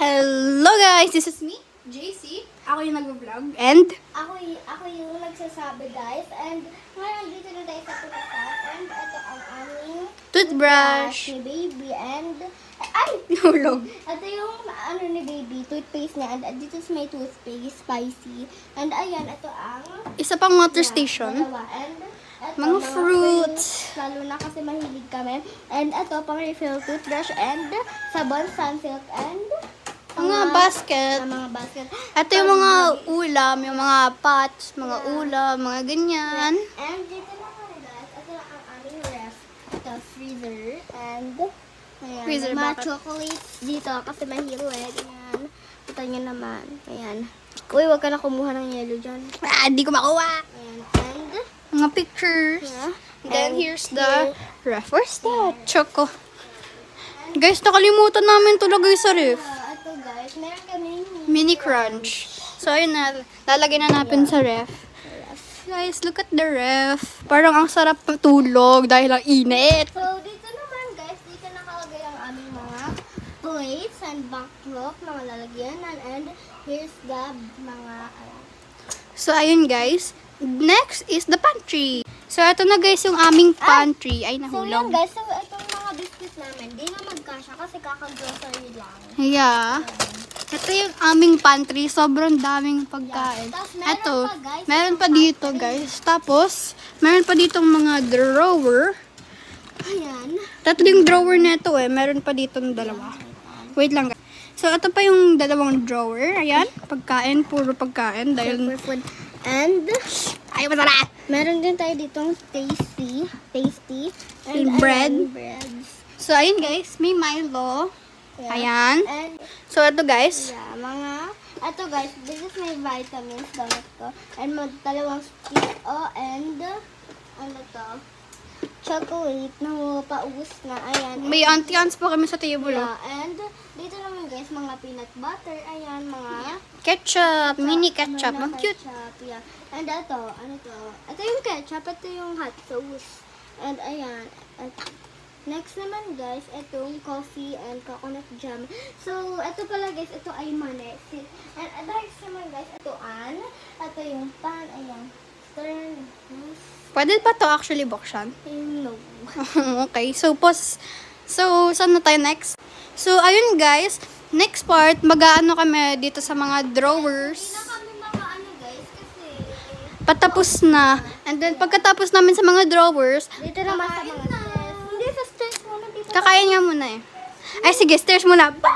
Hello guys, this is me, JC. Ako yung nag-vlog. And? Ako yung nagsasabi guys. And ngayon dito na tayo sa toothbrush. And ito ang aming Toothbrush. ni baby. And Hulog. ito yung ni baby, toothpaste niya. And dito is may toothpaste, spicy. And ayan, ito ang Isa pang water station. dalawa. And ito, Mga fruits. Lalo na kasi mahilig kami. And ito, pang refill toothbrush. And sabon, sunsilk. And Mga basket. mga basket. Ito yung mga ulam, yung mga pots, mga ulam, mga ganyan. And dito naman guys, ito na ang aming ref. Ito, freezer. And ayan, Freezer mga bakit? chocolates dito kasi mahilig. Ayan. Ito nyo naman. Ayan. Uy, wag ka na kumuha ng yellow dyan. Di ko makuha. Ayan. And Mga pictures. yeah. Then And here's the ref. Where's the choco? Guys, nakalimutan namin to lagay sa ref. ito guys, meron kaming Mini crunch. So, ayun na. Lalagay na natin sa ref. Guys, look at the ref. Parang ang sarap matulog dahil ang init. So, dito naman guys, dito nakalagay ang aming mga plates and backdrop, mga lalagyanan. And here's the mga So, ayun guys. Next is the pantry. So, ito na guys yung aming pantry. Ay, So, yan nahulog. guys, so itong mga biscuit namin, di na magkasya kasi kaka-grocery lang. Yeah. Ito yung aming pantry. Sobrang daming pagkain. Tapos meron Ito, pa, guys, meron yung pa dito guys. Tapos, meron pa ditong mga drawer. Ayan. Tatlo yung drawer nito eh. Meron pa dito ng dalawa. Wait lang guys. So, ito pa yung dalawang drawer. Ayan. Pagkain. Puro pagkain. Dahil, Food. And, ay, masarap! meron din tayo ditong tasty. And Yung bread. ayan, breads. So, ayun guys. May Milo. Yeah. Ayan. And, So, ito guys. yeah, ito guys, this is my vitamins, damit ko. And dalawang stick, and, ano to? Chocolate na paubos na, ayan. May anti-ants pa kami sa table. Yeah, and dito naman guys, mga peanut butter, ayan, mga Ketchup. Mini ketchup. Ang cute. ketchup, yeah. And ito, ano to? Ito yung ketchup, ito yung hot sauce. And ayan, at next naman guys, itong coffee and coconut jam. So, ito pala guys, ito ay mani. And next naman guys, ito yung pan, ayan. Turn, Pwede pa to actually buksan? no. Okay. So, saan na tayo next? So, ayun guys. Next part, mag-aano kami dito sa mga drawers. Hindi na kami makaano guys, kasi Patapos na. And then, pagkatapos namin sa mga drawers, dito naman sa mga stairs. Hindi, sa stairs muna dito. kakain nga muna eh. Ay, sige, stairs muna. Bah!